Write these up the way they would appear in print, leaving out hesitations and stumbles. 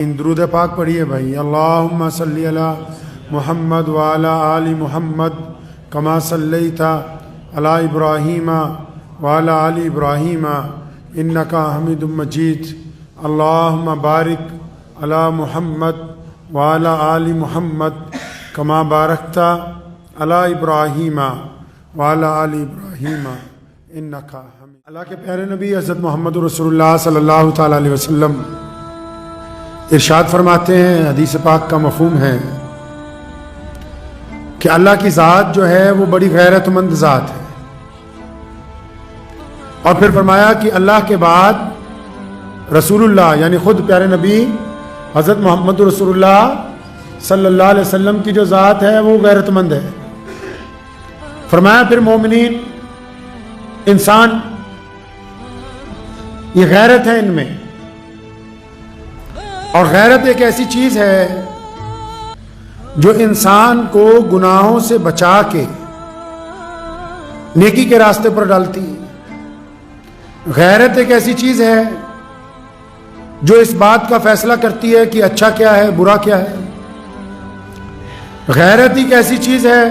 درود پاک پڑھیے بھائی. اللہم صلی علی محمد وعلی آل محمد کما صلیت علی ابراہیم وعلی آل ابراہیم انکا حمید مجید. اللہم بارک علی محمد وعلی آل محمد کما بارکت علی ابراہیم وعلی آل ابراہیم انکا حمید. اللہ کے پیارے نبی حضرت محمد رسول اللہ صلی اللہ تعالی علیہ وسلم ارشاد فرماتے ہیں، حدیث پاک کا مفہوم ہے کہ اللہ کی ذات جو ہے وہ بڑی غیرت مند ذات ہے. اور پھر فرمایا کہ اللہ کے بعد رسول اللہ یعنی خود پیارے نبی حضرت محمد رسول اللہ صلی اللہ علیہ وسلم کی جو ذات ہے وہ غیرت مند ہے. فرمایا پھر مومنین انسان یہ غیرت ہے ان میں. اور غیرت ایک ایسی چیز ہے جو انسان کو گناہوں سے بچا کے نیکی کے راستے پر ڈالتی ہے. غیرت ایک ایسی چیز ہے جو اس بات کا فیصلہ کرتی ہے کہ اچھا کیا ہے برا کیا ہے. غیرت ایک ایسی چیز ہے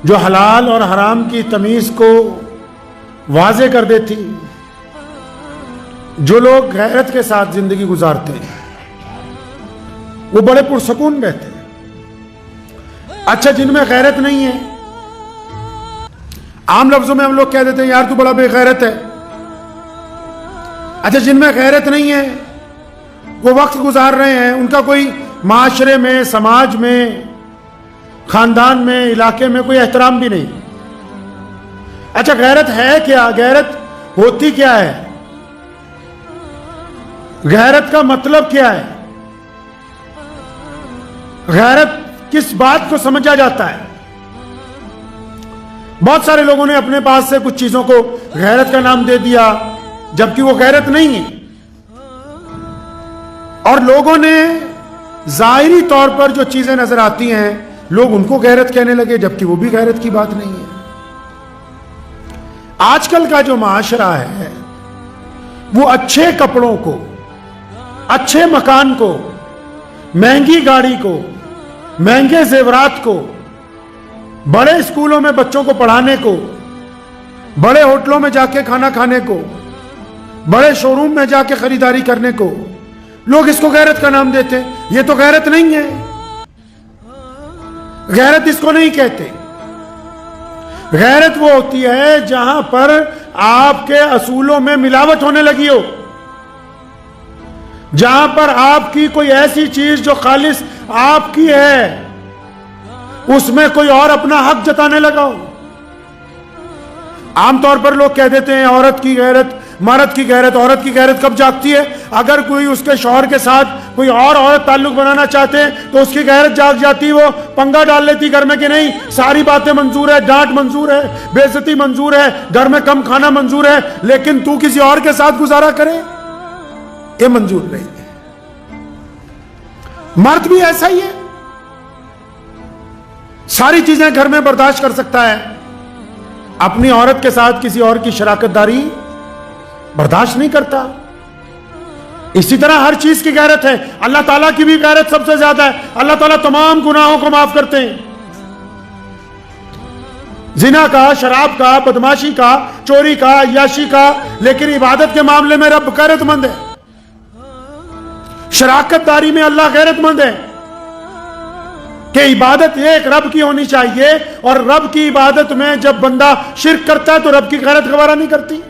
جو حلال اور حرام کی تمیز کو واضح کر دیتی. جو لوگ غیرت کے ساتھ زندگی گزارتے ہیں وہ بڑے پرسکون رہتے ہیں. اچھا جن میں غیرت نہیں ہے، عام لفظوں میں ہم لوگ کہہ دیتے ہیں یار تو بڑا بے غیرت ہے. اچھا جن میں غیرت نہیں ہے وہ وقت گزار رہے ہیں، ان کا کوئی معاشرے میں، سماج میں، خاندان میں، علاقے میں کوئی احترام بھی نہیں. اچھا غیرت ہے کیا؟ غیرت ہوتی کیا ہے؟ غیرت کا مطلب کیا ہے؟ غیرت کس بات کو سمجھا جاتا ہے؟ بہت سارے لوگوں نے اپنے پاس سے کچھ چیزوں کو غیرت کا نام دے دیا جبکہ وہ غیرت نہیں ہے. اور لوگوں نے ظاہری طور پر جو چیزیں نظر آتی ہیں لوگ ان کو غیرت کہنے لگے جبکہ وہ بھی غیرت کی بات نہیں ہے. آج کل کا جو معاشرہ ہے وہ اچھے کپڑوں کو، اچھے مکان کو، مہنگی گاڑی کو، مہنگے زیورات کو، بڑے اسکولوں میں بچوں کو پڑھانے کو، بڑے ہوٹلوں میں جا کے کھانا کھانے کو، بڑے شو روم میں جا کے خریداری کرنے کو لوگ اس کو غیرت کا نام دیتے. یہ تو غیرت نہیں ہے. غیرت اس کو نہیں کہتے. غیرت وہ ہوتی ہے جہاں پر آپ کے اصولوں میں ملاوٹ ہونے لگی ہو، جہاں پر آپ کی کوئی ایسی چیز جو خالص آپ کی ہے اس میں کوئی اور اپنا حق جتانے لگا ہو. عام طور پر لوگ کہہ دیتے ہیں عورت کی غیرت، مرد کی غیرت. عورت کی غیرت کب جاگتی ہے؟ اگر کوئی اس کے شوہر کے ساتھ کوئی اور عورت تعلق بنانا چاہتے ہیں تو اس کی غیرت جاگ جاتی، وہ پنگا ڈال لیتی گھر میں کہ نہیں ساری باتیں منظور ہے، ڈانٹ منظور ہے، بے عزتی منظور ہے، گھر میں کم کھانا منظور ہے، لیکن تو کسی اور کے ساتھ گزارا کرے یہ منظور نہیں ہے. مرد بھی ایسا ہی ہے، ساری چیزیں گھر میں برداشت کر سکتا ہے، اپنی عورت کے ساتھ کسی اور کی شراکت داری برداشت نہیں کرتا. اسی طرح ہر چیز کی غیرت ہے. اللہ تعالیٰ کی بھی غیرت سب سے زیادہ ہے. اللہ تعالیٰ تمام گناہوں کو معاف کرتے ہیں، زنا کا، شراب کا، بدماشی کا، چوری کا، عیاشی کا، لیکن عبادت کے معاملے میں رب غیرت مند ہے. شراکت داری میں اللہ غیرت مند ہے کہ عبادت ایک رب کی ہونی چاہیے، اور رب کی عبادت میں جب بندہ شرک کرتا ہے تو رب کی غیرت گوارا نہیں کرتی.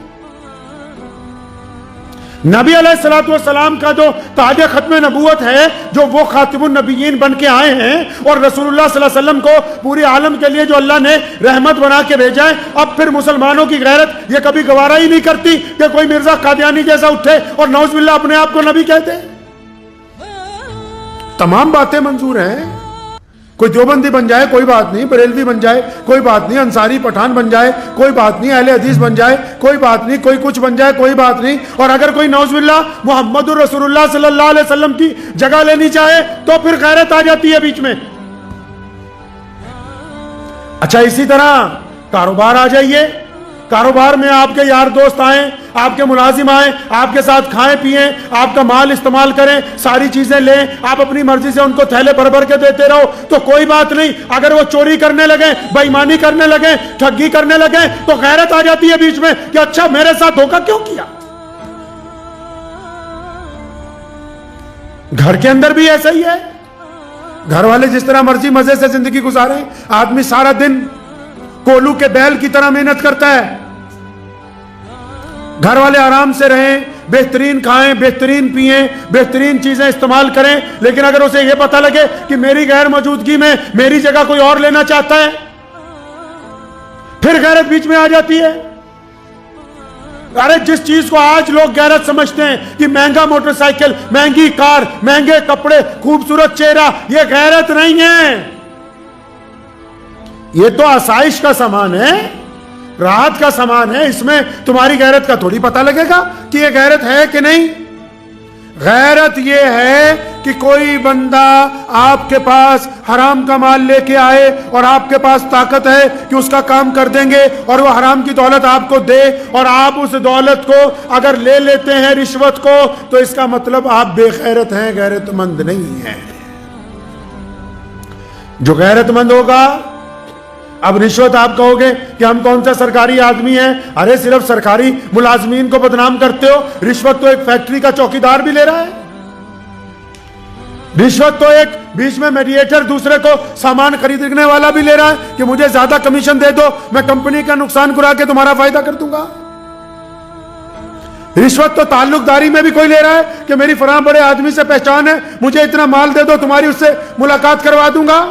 نبی علیہ السلام کا جو تاج ختم نبوت ہے، جو وہ خاتم النبیین بن کے آئے ہیں، اور رسول اللہ صلی اللہ علیہ وسلم کو پوری عالم کے لیے جو اللہ نے رحمت بنا کے بھیجا ہے، اب پھر مسلمانوں کی غیرت یہ کبھی گوارا ہی نہیں کرتی کہ کوئی مرزا قادیانی جیسا اٹھے اور نعوذ باللہ اپنے آپ کو نبی کہتے ہیں. تمام باتیں منظور ہیں. کوئی دیوبندی بن جائے کوئی بات نہیں، بریلوی بن جائے کوئی بات نہیں، انصاری پٹھان بن جائے کوئی بات نہیں، اہل حدیث بن جائے کوئی بات نہیں، کوئی کچھ بن جائے کوئی بات نہیں. اور اگر کوئی نعوذ باللہ محمد الرسول اللہ صلی اللہ علیہ وسلم کی جگہ لینی چاہے تو پھر غیرت آ جاتی ہے بیچ میں. اچھا اسی طرح کاروبار آ جائیے، کاروبار میں آپ کے یار دوست آئیں، آپ کے ملازم آئیں، آپ کے ساتھ کھائیں پیئیں، آپ کا مال استعمال کریں، ساری چیزیں لیں، آپ اپنی مرضی سے ان کو تھیلے بھر بھر کے دیتے رہو تو کوئی بات نہیں۔ اگر وہ چوری کرنے لگیں، بے ایمانی کرنے لگیں، ٹھگی کرنے لگیں تو غیرت آ جاتی ہے بیچ میں کہ اچھا میرے ساتھ دھوکہ کیوں کیا۔ گھر کے اندر بھی ایسا ہی ہے، گھر والے جس طرح مرضی مزے سے زندگی گزاریں، آدمی سارا دن کولو کے بیل کی طرح محنت کرتا ہے، گھر والے آرام سے رہیں، بہترین کھائیں، بہترین پئیں، بہترین چیزیں استعمال کریں، لیکن اگر اسے یہ پتہ لگے کہ میری غیر موجودگی میں میری جگہ کوئی اور لینا چاہتا ہے، پھر غیرت بیچ میں آ جاتی ہے۔ ارے جس چیز کو آج لوگ غیرت سمجھتے ہیں کہ مہنگا موٹر سائیکل، مہنگی کار، مہنگے کپڑے، خوبصورت چہرہ، یہ غیرت نہیں ہے، یہ تو آسائش کا سامان ہے، راحت کا سامان ہے، اس میں تمہاری غیرت کا تھوڑی پتہ لگے گا کہ یہ غیرت ہے کہ نہیں۔ غیرت یہ ہے کہ کوئی بندہ آپ کے پاس حرام کا مال لے کے آئے اور آپ کے پاس طاقت ہے کہ اس کا کام کر دیں گے اور وہ حرام کی دولت آپ کو دے، اور آپ اس دولت کو اگر لے لیتے ہیں رشوت کو تو اس کا مطلب آپ بے غیرت ہیں، غیرت مند نہیں ہیں۔ جو غیرت مند ہوگا، اب رشوت آپ کہو گے کہ ہم کون سا سرکاری آدمی ہیں، ارے صرف سرکاری ملازمین کو بدنام کرتے ہو، رشوت تو ایک فیکٹری کا چوکیدار بھی لے رہا ہے، رشوت تو ایک بیچ میں میڈیٹر دوسرے کو سامان خریدنے والا بھی لے رہا ہے کہ مجھے زیادہ کمیشن دے دو، میں کمپنی کا نقصان کرا کے تمہارا فائدہ کر دوں گا۔ رشوت تو تعلق داری میں بھی کوئی لے رہا ہے کہ میری فلاں بڑے آدمی سے پہچان ہے، مجھے اتنا مال دے دو، تمہاری اس سے ملاقات کروا دوں گا۔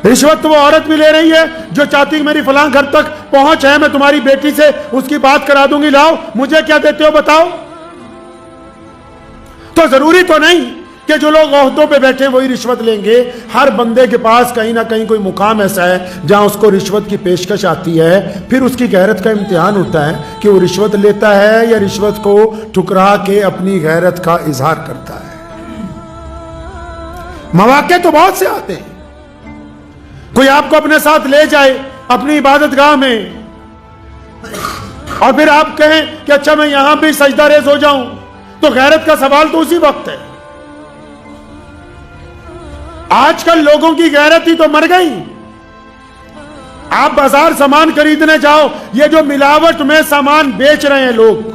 رشوت تو وہ عورت بھی لے رہی ہے جو چاہتی میری فلاں گھر تک پہنچ ہے، میں تمہاری بیٹی سے اس کی بات کرا دوں گی، لاؤ مجھے کیا دیتے ہو بتاؤ۔ تو ضروری تو نہیں کہ جو لوگ عہدوں پہ بیٹھے وہی رشوت لیں گے، ہر بندے کے پاس کہیں نہ کہیں کوئی مقام ایسا ہے جہاں اس کو رشوت کی پیشکش آتی ہے، پھر اس کی غیرت کا امتحان ہوتا ہے کہ وہ رشوت لیتا ہے یا رشوت کو ٹھکرا کے اپنی غیرت کا اظہار کرتا ہے۔ مواقع تو بہت سے آتے ہیں، کوئی آپ کو اپنے ساتھ لے جائے اپنی عبادت گاہ میں اور پھر آپ کہیں کہ اچھا میں یہاں بھی سجدہ ریز ہو جاؤں، تو غیرت کا سوال تو اسی وقت ہے۔ آج کل لوگوں کی غیرت ہی تو مر گئی۔ آپ بازار سامان خریدنے جاؤ، یہ جو ملاوٹ میں سامان بیچ رہے ہیں لوگ،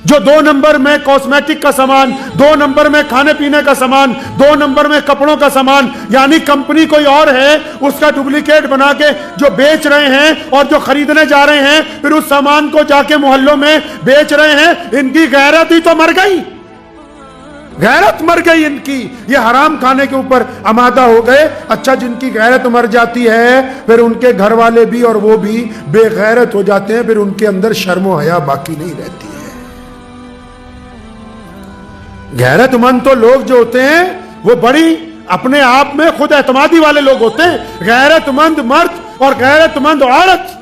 جو 2 نمبر میں کاسمیٹک کا سامان، 2 نمبر میں کھانے پینے کا سامان، 2 نمبر میں کپڑوں کا سامان، یعنی کمپنی کوئی اور ہے اس کا ڈپلیکیٹ بنا کے جو بیچ رہے ہیں اور جو خریدنے جا رہے ہیں پھر اس سامان کو جا کے محلوں میں بیچ رہے ہیں، ان کی غیرت ہی تو مر گئی، غیرت مر گئی ان کی، یہ حرام کھانے کے اوپر آمادہ ہو گئے۔ اچھا جن کی غیرت مر جاتی ہے پھر ان کے گھر والے بھی اور وہ بھی بے غیرت ہو جاتے ہیں، پھر ان کے اندر شرم و حیا باقی نہیں رہتی ہے۔ غیرت مند تو لوگ جو ہوتے ہیں وہ بڑی اپنے آپ میں خود اعتمادی والے لوگ ہوتے ہیں۔ غیرت مند مرد اور غیرت مند عورت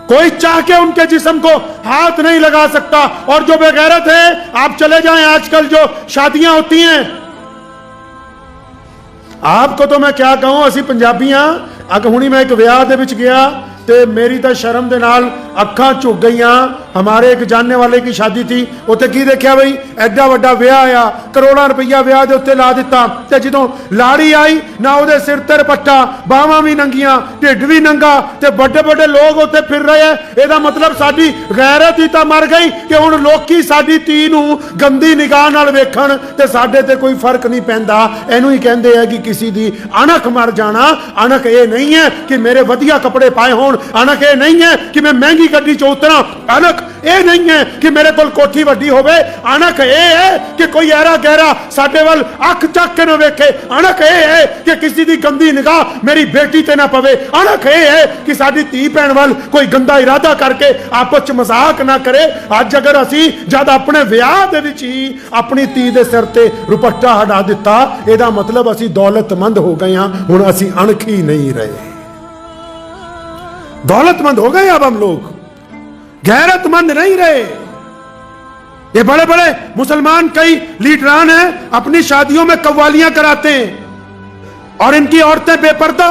کوئی چاہ کے ان کے جسم کو ہاتھ نہیں لگا سکتا، اور جو بے غیرت ہے آپ چلے جائیں آج کل جو شادیاں ہوتی ہیں، آپ کو تو میں کیا کہوں، اسی پنجابیاں ہونی میں ایک ویاہ دے وچ گیا تے میری تے شرم دے نال اکھاں چک گئیاں۔ ہمارے ایک جاننے والے کی شادی تھی، اوتے کی دیکھیا بھئی ایڈا وڈا ویاہ آیا، کروڑاں روپیہ ویاہ دے اوتے لا دیتا، تے جدوں لاڑی آئی نہ او دے سر تے پٹا، باواں بھی ننگیاں، ڈھڈ بھی ننگا، تے بڑے بڑے لوگ اوتے پھر رہے ہیں۔ اے دا مطلب ساڈی غیرت ہی تا مر گئی کہ ہن لوکی ساڈی تی نوں گندی نگاہ نال ویکھن تے ساڈے تے کوئی فرق نہیں پیندا۔ اینوں ہی کہندے ہیں کہ کسی دی انکھ مر جانا۔ انکھ اے نہیں ہے کہ میرے ودیا کپڑے پائے ہون، انکھ اے نہیں ہے کہ میں مہنگی گڈی چ اتراں، انکھ اے نہیں ہے کہ میرے کول کوٹھی وڈی ہوے، انکھ اے ہے کہ کوئی ایرا گہرا ساڈے ول اکھ چک کے نہ ویکھے، انکھ اے ہے کہ کسی دی گندی نگاہ میری بیٹی تے نہ پوے، انکھ اے ہے کہ ساڈی تی بہن ول کوئی گندا ارادہ کر کے آپس وچ مذاق نہ کرے۔ اج اگر اسی جد اپنے ویاہ دے وچ ہی اپنی تی دے سر تے دوپٹہ ہٹا دتا، اے دا مطلب اسی دولت مند ہو گئے ہاں، ہن اسی انکھ ہی نہیں رہے، دولت مند ہو گئے اب ہم لوگ، غیرت مند نہیں رہے۔ یہ بڑے بڑے مسلمان کئی لیڈران ہیں اپنی شادیوں میں قوالیاں کراتے ہیں اور ان کی عورتیں بے پردہ،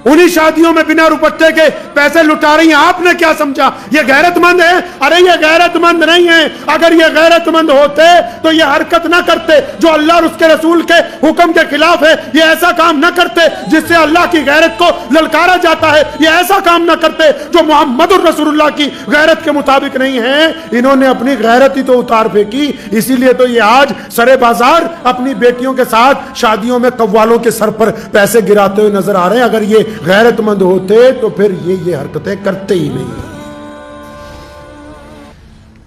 انہی شادیوں میں بنا روپٹے کے پیسے لٹا رہی ہیں. آپ نے کیا سمجھا یہ غیرت مند ہے؟ ارے یہ غیرت مند نہیں ہے. اگر یہ غیرت مند ہوتے تو یہ حرکت نہ کرتے جو اللہ اور اس کے رسول کے حکم کے خلاف ہے. یہ ایسا کام نہ کرتے جس سے اللہ کی غیرت کو للکارا جاتا ہے. یہ ایسا کام نہ کرتے جو محمد الرسول اللہ کی غیرت کے مطابق نہیں ہے. انہوں نے اپنی غیرت ہی تو اتار پھینکی. اسی لیے تو یہ آج سرے بازار اپنی بیٹیوں کے ساتھ شادیوں میں قوالوں کے سر پر پیسے گراتے ہوئے نظر آ رہے ہیں. اگر یہ غیرت مند ہوتے تو پھر یہ حرکتیں کرتے ہی نہیں.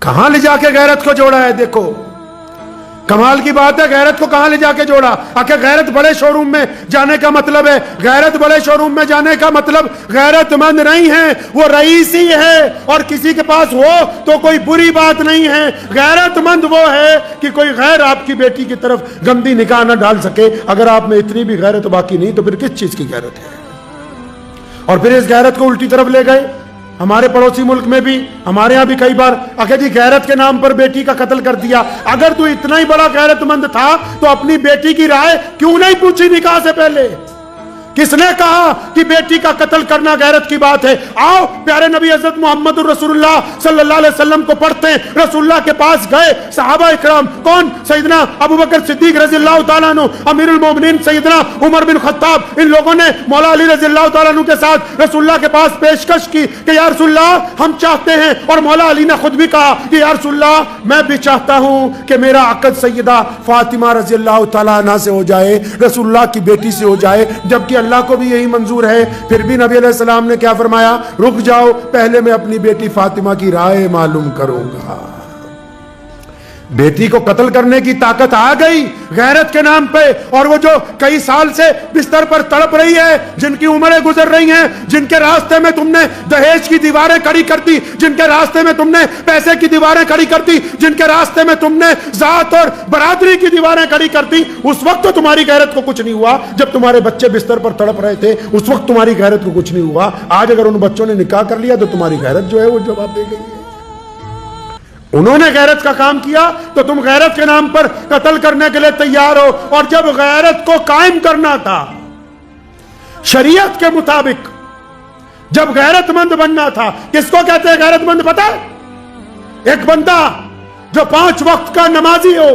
کہاں لے جا کے غیرت کو جوڑا ہے؟ دیکھو کمال کی بات ہے. غیرت کو کہاں لے جا کے جوڑا؟ آخر غیرت بڑے شو روم میں جانے کا مطلب ہے. غیرت بڑے شو روم میں جانے کا مطلب غیرت مند نہیں ہے. وہ رئیس ہی ہے اور کسی کے پاس ہو تو کوئی بری بات نہیں ہے. غیرت مند وہ ہے کہ کوئی غیر آپ کی بیٹی کی طرف گندی نگاہ نہ ڈال سکے. اگر آپ میں اتنی بھی غیرت باقی نہیں تو پھر کس چیز کی غیرت ہے؟ اور پھر اس غیرت کو الٹی طرف لے گئے. ہمارے پڑوسی ملک میں بھی ہمارے ہاں بھی کئی بار اگر جی غیرت کے نام پر بیٹی کا قتل کر دیا. اگر تو اتنا ہی بڑا غیرت مند تھا تو اپنی بیٹی کی رائے کیوں نہیں پوچھی نکاح سے پہلے؟ کس نے کہا کہ بیٹی کا قتل کرنا غیرت کی بات ہے؟ آؤ پیارے نبی حضرت محمد الرسول اللہ صلی اللہ علیہ وسلم کو پڑھتے ہیں. رسول اللہ کے پاس گئے صحابہ اکرام. کون؟ سیدنا ابو بکر صدیق رضی اللہ تعالیٰ عنہ، امیر المومنین سیدنا عمر بن خطاب. ان لوگوں نے مولا علی رضی اللہ تعالیٰ عنہ کے ساتھ رسول اللہ کے پاس پیشکش کی کہ یا رسول اللہ ہم چاہتے ہیں، اور مولا علی نے خود بھی کہا کہ یا رسول اللہ میں بھی چاہتا ہوں کہ میرا عقد سیدہ فاطمہ رضی اللہ تعالیٰ عنہ سے ہو جائے، رسول اللہ کی بیٹی سے ہو جائے. جبکہ اللہ کو بھی یہی منظور ہے. پھر بھی نبی علیہ السلام نے کیا فرمایا؟ رک جاؤ، پہلے میں اپنی بیٹی فاطمہ کی رائے معلوم کروں گا. بیٹی کو قتل کرنے کی طاقت آ گئی غیرت کے نام پہ. اور وہ جو کئی سال سے بستر پر تڑپ رہی ہے، جن کی عمریں گزر رہی ہیں، جن کے راستے میں تم نے دہیج کی دیواریں کھڑی کر دی، جن کے راستے میں تم نے پیسے کی دیواریں کھڑی کر دی، جن کے راستے میں تم نے ذات اور برادری کی دیواریں کھڑی کر دی، اس وقت تو تمہاری غیرت کو کچھ نہیں ہوا. جب تمہارے بچے بستر پر تڑپ رہے تھے اس وقت تمہاری غیرت کو کچھ نہیں ہوا. آج اگر ان بچوں نے نکاح کر لیا تو تمہاری غیرت جو ہے وہ جواب دے گئی ہے. انہوں نے غیرت کا کام کیا تو تم غیرت کے نام پر قتل کرنے کے لیے تیار ہو. اور جب غیرت کو قائم کرنا تھا شریعت کے مطابق، جب غیرت مند بننا تھا، کس کو کہتے ہیں غیرت مند پتہ ہے؟ ایک بندہ جو 5 وقت کا نمازی ہو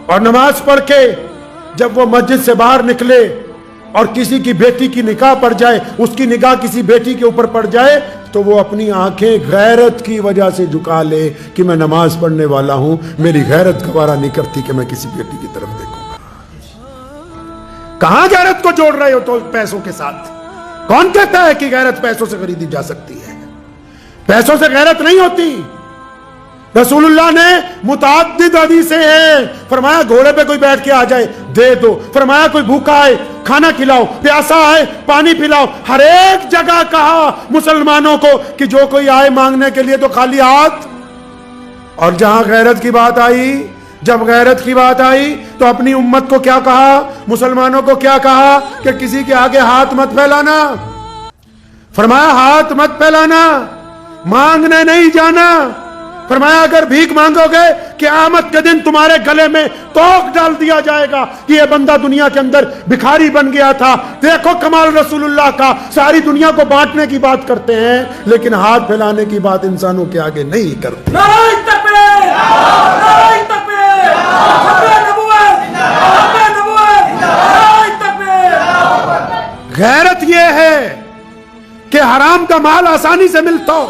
اور نماز پڑھ کے جب وہ مسجد سے باہر نکلے اور کسی کی بیٹی کی نکاح پڑ جائے، اس کی نگاہ کسی بیٹی کے اوپر پڑ جائے تو وہ اپنی آنکھیں غیرت کی وجہ سے جھکا لے کہ میں نماز پڑھنے والا ہوں، میری غیرت گوارا نہیں کرتی کہ میں کسی بیٹی کی طرف دیکھوں گا. کہاں غیرت کو جوڑ رہے ہو تو پیسوں کے ساتھ؟ کون کہتا ہے کہ غیرت پیسوں سے خریدی جا سکتی ہے؟ پیسوں سے غیرت نہیں ہوتی. رسول اللہ نے متعدد حدیثیں ہیں. فرمایا گھوڑے پہ کوئی بیٹھ کے آ جائے دے دو. فرمایا کوئی بھوکا آئے کھانا کھلاؤ، پیاسا آئے پانی پلاؤ. ہر ایک جگہ کہا مسلمانوں کو کہ جو کوئی آئے مانگنے کے لیے تو خالی ہاتھ. اور جہاں غیرت کی بات آئی، جب غیرت کی بات آئی تو اپنی امت کو کیا کہا؟ مسلمانوں کو کیا کہا؟ کہ کسی کے آگے ہاتھ مت پھیلانا. فرمایا ہاتھ مت پھیلانا، مانگنے نہیں جانا. فرمایا اگر بھیک مانگو گے قیامت کے دن تمہارے گلے میں توق ڈال دیا جائے گا کہ یہ بندہ دنیا کے اندر بھکاری بن گیا تھا. دیکھو کمال رسول اللہ کا، ساری دنیا کو بانٹنے کی بات کرتے ہیں لیکن ہاتھ پھیلانے کی بات انسانوں کے آگے نہیں کرتے. نعرہ تکبیر! نعرہ تکبیر! حق نبوت! حق نبوت! نعرہ تکبیر! غیرت یہ ہے کہ حرام کا مال آسانی سے ملتا ہو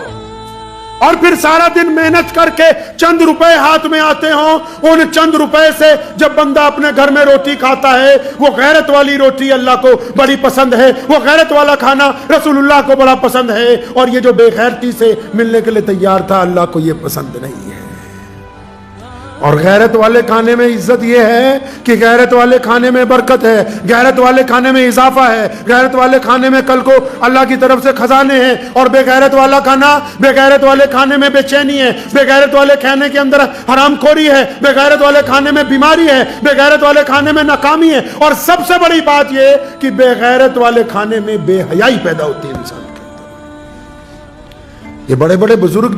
اور پھر سارا دن محنت کر کے چند روپے ہاتھ میں آتے ہوں. ان چند روپے سے جب بندہ اپنے گھر میں روٹی کھاتا ہے، وہ غیرت والی روٹی اللہ کو بڑی پسند ہے، وہ غیرت والا کھانا رسول اللہ کو بڑا پسند ہے. اور یہ جو بے غیرتی سے ملنے کے لیے تیار تھا اللہ کو یہ پسند نہیں ہے. اور غیرت والے کھانے میں عزت یہ ہے کہ غیرت والے کھانے میں برکت ہے، غیرت والے کھانے میں اضافہ ہے، غیرت والے کھانے میں کل کو اللہ کی طرف سے خزانے ہیں. اور بے غیرت والا کھانا، بے غیرت والے کھانے میں بے چینی ہے، بے غیرت والے کھانے کے اندر حرام خوری ہے، بے غیرت والے کھانے میں بیماری ہے، بے غیرت والے کھانے میں ناکامی ہے. اور سب سے بڑی بات یہ کہ بے غیرت والے کھانے میں بے حیائی پیدا ہوتی ہے انسان کے اندر. یہ بڑے بڑے بزرگ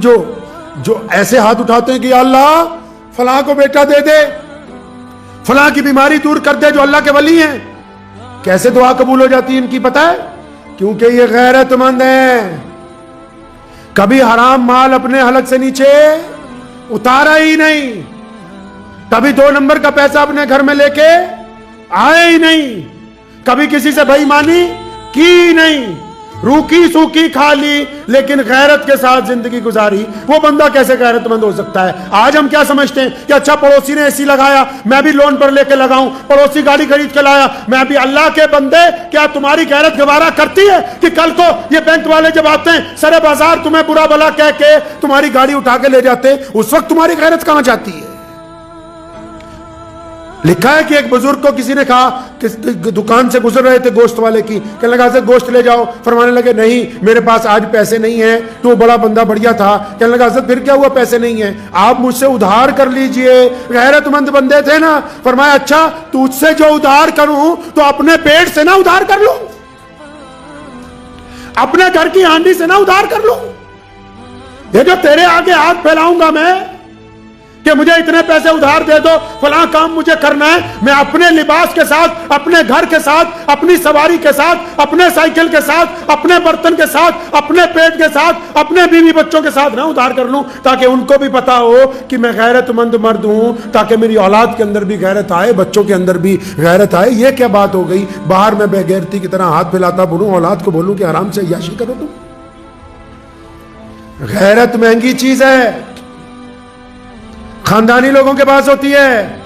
جو ایسے ہاتھ اٹھاتے ہیں کہ یا اللہ فلاں کو بیٹا دے دے، فلاں کی بیماری دور کر دے، جو اللہ کے ولی ہیں، کیسے دعا قبول ہو جاتی ہے ان کی پتہ ہے؟ کیونکہ یہ غیرت مند ہیں. کبھی حرام مال اپنے حلق سے نیچے اتارا ہی نہیں, کبھی 2 نمبر کا پیسہ اپنے گھر میں لے کے آئے ہی نہیں, کبھی کسی سے بے ایمانی کی نہیں, روکی سوکی کھا لی لیکن غیرت کے ساتھ زندگی گزاری. وہ بندہ کیسے غیرت مند ہو سکتا ہے؟ آج ہم کیا سمجھتے ہیں کہ اچھا پڑوسی نے ایسی لگایا میں بھی لون پر لے کے لگاؤں, پڑوسی گاڑی خرید کے لایا میں بھی. اللہ کے بندے, کیا تمہاری غیرت گوارا کرتی ہے کہ کل کو یہ بینک والے جب آتے ہیں سر بازار تمہیں برا بلا کہہ کے تمہاری گاڑی اٹھا کے لے جاتے ہیں, اس وقت تمہاری غیرت کہاں جاتی ہے؟ لکھا ہے کہ ایک بزرگ کو کسی نے کہا کہ دکان سے گزر رہے تھے گوشت والے کی, کہنے لگا حضرت گوشت لے جاؤ, فرمانے لگے نہیں میرے پاس آج پیسے نہیں ہیں. تو بڑا بندہ بڑھیا تھا, کہنے لگا حضرت پھر کیا ہوا پیسے نہیں ہیں, آپ مجھ سے ادھار کر لیجئے. غیرت مند بندے تھے نا, فرمایا اچھا تجھ سے جو ادھار کروں تو اپنے پیٹ سے نہ ادھار کر لوں, اپنے گھر کی ہانڈی سے نہ ادھار کر لوں. یہ جو تیرے آگے ہاتھ پھیلاؤں گا میں کہ مجھے اتنے پیسے ادھار دے دو, فلاں کام مجھے کرنا ہے, میں اپنے لباس کے ساتھ, اپنے گھر کے ساتھ, اپنی سواری کے ساتھ, اپنے سائیکل کے ساتھ, اپنے برتن کے ساتھ, اپنے پیٹ کے ساتھ, اپنے بیوی بچوں کے ساتھ نہ ادھار کر لوں, تاکہ ان کو بھی پتا ہو کہ میں غیرت مند مرد ہوں, تاکہ میری اولاد کے اندر بھی غیرت آئے, بچوں کے اندر بھی غیرت آئے. یہ کیا بات ہو گئی؟ باہر میں بے غیرتی کی طرح ہاتھ پھیلاتا بولوں, اولاد کو بولوں کہ آرام سے عیاشی کرو تم. غیرت مہنگی چیز ہے, خاندانی لوگوں کے پاس ہوتی ہے.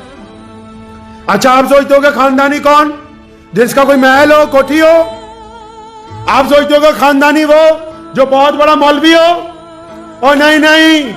اچھا آپ سوچتے ہو کہ خاندانی کون؟ جس کا کوئی محل ہو, کوٹھی ہو. آپ سوچتے ہو کہ خاندانی وہ جو بہت بڑا مولوی ہو. اور نہیں,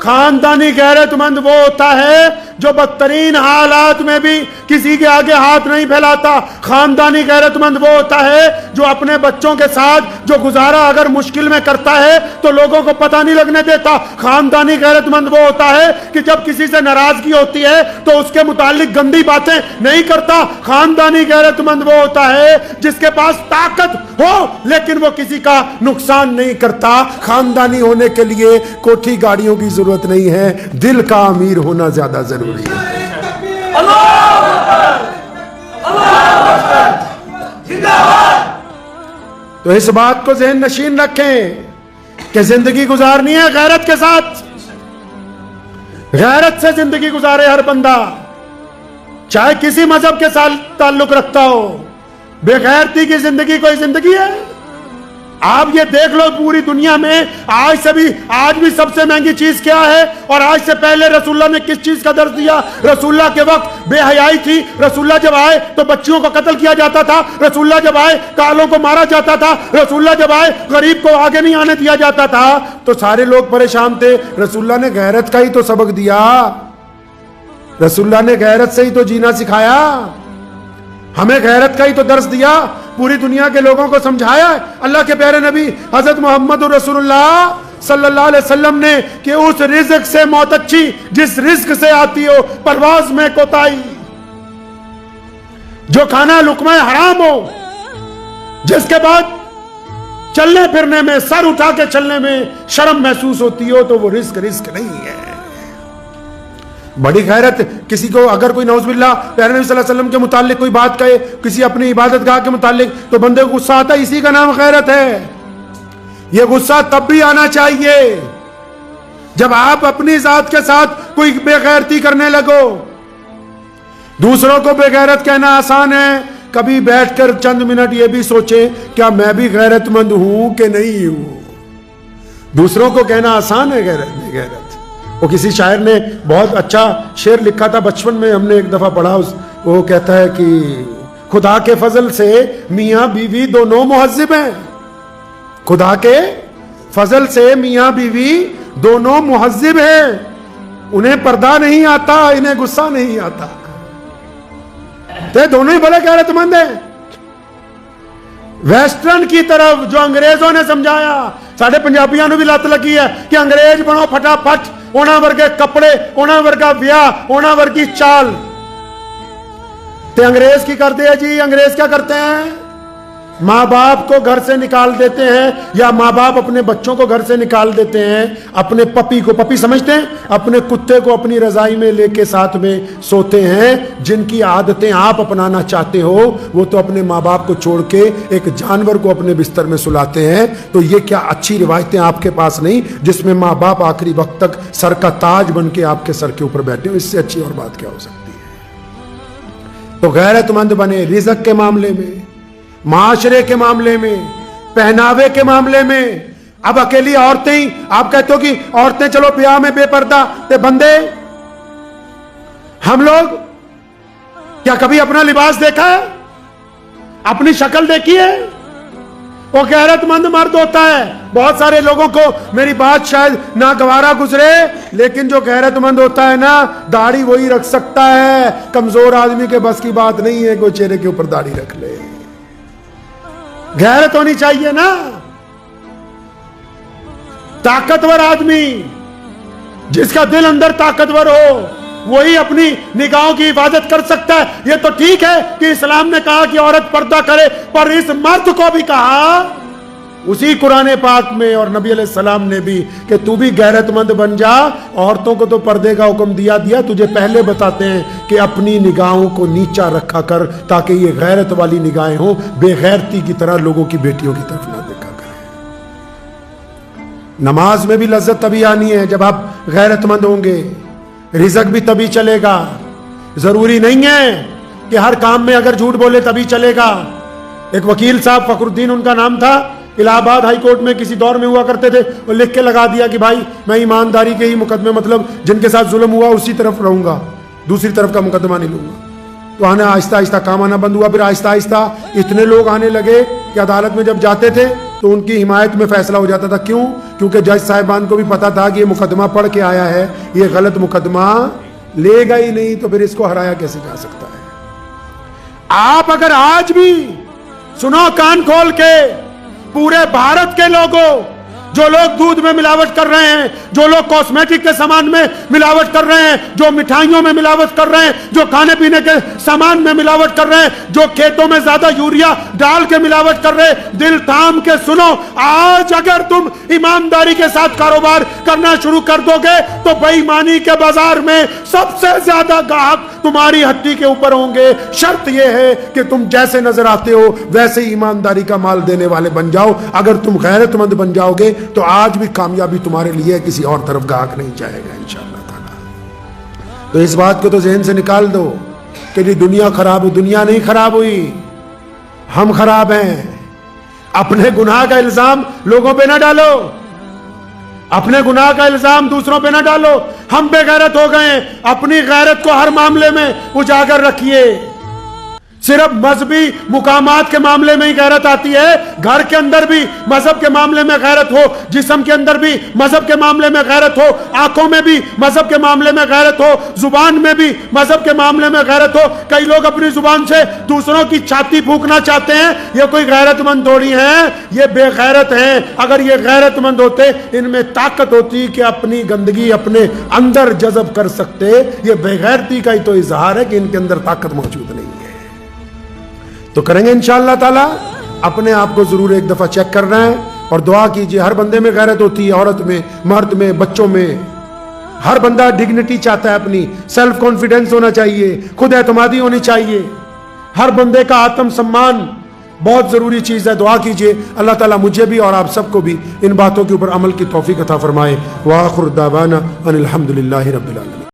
خاندانی غیرت مند وہ ہوتا ہے جو بدترین حالات میں بھی کسی کے آگے ہاتھ نہیں پھیلاتا. خاندانی غیرت مند وہ ہوتا ہے جو اپنے بچوں کے ساتھ جو گزارا اگر مشکل میں کرتا ہے تو لوگوں کو پتہ نہیں لگنے دیتا. خاندانی غیرت مند وہ ہوتا ہے کہ جب کسی سے ناراضگی ہوتی ہے تو اس کے متعلق گندی باتیں نہیں کرتا. خاندانی غیرت مند وہ ہوتا ہے جس کے پاس طاقت ہو لیکن وہ کسی کا نقصان نہیں کرتا. خاندانی ہونے کے لیے کوٹھی گاڑیوں کی ضرورت نہیں ہے, دل کا امیر ہونا زیادہ ضروری ہے. تو اس بات کو ذہن نشین رکھیں کہ زندگی گزارنی ہے غیرت کے ساتھ. غیرت سے زندگی گزارے ہر بندہ, چاہے کسی مذہب کے ساتھ تعلق رکھتا ہو. بے غیرتی کی زندگی کوئی زندگی ہے؟ آپ یہ دیکھ لو پوری دنیا میں آج بھی سب سے مہنگی چیز کیا ہے, اور آج سے پہلے رسول اللہ نے کس چیز کا درس دیا؟ رسول اللہ کے وقت بے حیائی تھی. رسول اللہ جب آئے تو بچیوں کو قتل کیا جاتا تھا. رسول اللہ جب آئے کالوں کو مارا جاتا تھا. رسول اللہ جب آئے غریب کو آگے نہیں آنے دیا جاتا تھا. تو سارے لوگ پریشان تھے. رسول اللہ نے غیرت کا ہی تو سبق دیا, رسول اللہ نے غیرت سے ہی تو جینا سکھایا, ہمیں غیرت کا ہی تو درس دیا, پوری دنیا کے لوگوں کو سمجھایا. اللہ کے پیارے نبی حضرت محمد رسول اللہ صلی اللہ علیہ وسلم نے کہ اس رزق سے موت اچھی جس رزق سے آتی ہو پرواز میں کوتاہی, جو کھانا لقمہ حرام ہو, جس کے بعد چلنے پھرنے میں سر اٹھا کے چلنے میں شرم محسوس ہوتی ہو, تو وہ رزق نہیں ہے. بڑی غیرت کسی کو اگر کوئی نعوذ باللہ پیارے نبی صلی اللہ علیہ وسلم کے متعلق کوئی بات کہے, کسی اپنی عبادت گاہ کے متعلق, تو بندے کو غصہ آتا ہے. اسی کا نام غیرت ہے. یہ غصہ تب بھی آنا چاہیے جب آپ اپنی ذات کے ساتھ کوئی بے غیرتی کرنے لگو. دوسروں کو بے غیرت کہنا آسان ہے, کبھی بیٹھ کر چند منٹ یہ بھی سوچیں کیا میں بھی غیرت مند ہوں کہ نہیں ہوں. دوسروں کو کہنا آسان ہے بے غیرت. وہ کسی شاعر نے بہت اچھا شعر لکھا تھا, بچپن میں ہم نے ایک دفعہ پڑھا. وہ کہتا ہے کہ خدا کے فضل سے میاں بیوی دونوں مہذب ہیں. خدا کے فضل سے میاں بیوی دونوں مہذب ہیں, انہیں پردہ نہیں آتا, انہیں غصہ نہیں آتا. تو دونوں ہی بڑے غیرت مند ہیں. ویسٹرن کی طرف جو انگریزوں نے سمجھایا, ساڑھے پنجابیاں نو بھی لت لگی ہے کہ انگریز بنو پھٹافٹ, اونا ورگے کپڑے, اونا ورگا بیاہ, اونا ورگی چال. تے انگریز کی کرتے ہیں جی؟ انگریز کیا کرتے ہیں؟ ماں باپ کو گھر سے نکال دیتے ہیں یا ماں باپ اپنے بچوں کو گھر سے نکال دیتے ہیں، اپنے پپی کو، پپی سمجھتے ہیں، اپنے کتے کو اپنی رضائی میں لے کے ساتھ میں سوتے ہیں، جن کی عادتیں آپ اپنانا چاہتے ہو وہ تو اپنے ماں باپ کو چھوڑ کے ایک جانور کو اپنے بستر میں سلاتے ہیں. تو یہ کیا اچھی روایتیں آپ کے پاس نہیں جس میں ماں باپ آخری وقت تک سر کا تاج بن کے آپ کے سر کے اوپر بیٹھے ہو؟ اس سے اچھی اور بات کیا ہو سکتی ہے؟ تو غیرت مند بنے رزق کے معاملے میں، معاشرے کے معاملے میں، پہناوے کے معاملے میں. اب اکیلی عورتیں ہی آپ کہتے ہو کہ عورتیں چلو بیاہ میں بے پردہ تے بندے، ہم لوگ کیا کبھی اپنا لباس دیکھا ہے؟ اپنی شکل دیکھی ہے؟ وہ غیرت مند مرد ہوتا ہے. بہت سارے لوگوں کو میری بات شاید ناگوارا گزرے، لیکن جو غیرت مند ہوتا ہے نا داڑھی وہی رکھ سکتا ہے. کمزور آدمی کے بس کی بات نہیں ہے کوئی چہرے کے اوپر داڑھی رکھ لے. غیرت ہونی چاہیے نا. طاقتور آدمی جس کا دل اندر طاقتور ہو وہی اپنی نگاہوں کی حفاظت کر سکتا ہے. یہ تو ٹھیک ہے کہ اسلام نے کہا کہ عورت پردہ کرے، پر اس مرد کو بھی کہا اسی قرآن پاک میں اور نبی علیہ السلام نے بھی کہ تو بھی غیرت مند بن جا. عورتوں کو تو پردے کا حکم دیا تجھے پہلے بتاتے ہیں کہ اپنی نگاہوں کو نیچا رکھا کر تاکہ یہ غیرت والی نگاہیں ہوں، بے غیرتی کی طرح لوگوں کی بیٹیوں کی طرف نہ دیکھا کریں. نماز میں بھی لذت تبھی آنی ہے جب آپ غیرت مند ہوں گے. رزق بھی تبھی چلے گا. ضروری نہیں ہے کہ ہر کام میں اگر جھوٹ بولے تبھی چلے گا. ایک وکیل صاحب فخر الدین ان کا نام تھا، الہ آباد ہائی کورٹ میں کسی دور میں ہوا کرتے تھے. وہ لکھ کے لگا دیا کہ بھائی میں ایمانداری کے ہی مقدمے، مطلب جن کے ساتھ ظلم ہوا اسی طرف رہوں گا، دوسری طرف کا مقدمہ نہیں لوں گا. تو آنا آہستہ آہستہ کام آنا بند ہوا. پھر آہستہ آہستہ اتنے لوگ آنے لگے کہ عدالت میں جب جاتے تھے تو ان کی حمایت میں فیصلہ ہو جاتا تھا. کیوں؟ کیونکہ جج صاحبان کو بھی پتا تھا کہ یہ مقدمہ پڑھ کے آیا ہے، یہ غلط مقدمہ لے گا ہی نہیں، تو پھر اس کو ہرایا کیسے جا سکتا ہے. آپ اگر آج بھی سنو کان کھول کے، پورے بھارت کے لوگوں، جو لوگ دودھ میں ملاوٹ کر رہے ہیں، جو لوگ کاسمیٹک کے سامان میں ملاوٹ کر رہے ہیں، جو مٹھائیوں میں ملاوٹ کر رہے ہیں، جو کھانے پینے کے سامان میں ملاوٹ کر رہے ہیں، جو کھیتوں میں زیادہ یوریا ڈال کے ملاوٹ کر رہے ہیں، دل تھام کے سنو، آج اگر تم ایمانداری کے ساتھ کاروبار کرنا شروع کر دو گے تو بے ایمانی کے بازار میں سب سے زیادہ گاہک تمہاری ہڈی کے اوپر ہوں گے. شرط یہ ہے کہ تم جیسے نظر آتے ہو ویسے ایمانداری کا مال دینے والے بن جاؤ. اگر تم غیرت مند بن جاؤ گے تو آج بھی کامیابی تمہارے لیے کسی اور طرف گاہک نہیں جائے گا انشاءاللہ تعالی. تو اس بات کو تو ذہن سے نکال دو کہ یہ دنیا خراب ہوئی. دنیا نہیں خراب ہوئی، ہم خراب ہیں. اپنے گناہ کا الزام لوگوں پہ نہ ڈالو، اپنے گناہ کا الزام دوسروں پہ نہ ڈالو. ہم بے غیرت ہو گئے ہیں. اپنی غیرت کو ہر معاملے میں اجاگر رکھیے. صرف مذہبی مقامات کے معاملے میں ہی غیرت آتی ہے. گھر کے اندر بھی مذہب کے معاملے میں غیرت ہو، جسم کے اندر بھی مذہب کے معاملے میں غیرت ہو، آنکھوں میں بھی مذہب کے معاملے میں غیرت ہو، زبان میں بھی مذہب کے معاملے میں غیرت ہو. کئی لوگ اپنی زبان سے دوسروں کی چھاتی پھونکنا چاہتے ہیں. یہ کوئی غیرت مند تھوڑی ہیں، یہ بے غیرت ہیں. اگر یہ غیرت مند ہوتے، ان میں طاقت ہوتی کہ اپنی گندگی اپنے اندر جذب کر سکتے. یہ بے غیرتی کا ہی تو اظہار ہے کہ ان کے اندر طاقت موجود نہیں ہے. تو کریں گے انشاءاللہ تعالی. اپنے آپ کو ضرور ایک دفعہ چیک کرنا ہے اور دعا کیجئے. ہر بندے میں غیرت ہوتی ہے، عورت میں، مرد میں، بچوں میں. ہر بندہ ڈگنیٹی چاہتا ہے، اپنی سیلف کانفیڈنس ہونا چاہیے، خود اعتمادی ہونی چاہیے. ہر بندے کا آتم سمان بہت ضروری چیز ہے. دعا کیجئے اللہ تعالیٰ مجھے بھی اور آپ سب کو بھی ان باتوں کے اوپر عمل کی توفیق عطا فرمائے. وآخر دعوانا ان الحمدللہ رب العالمین.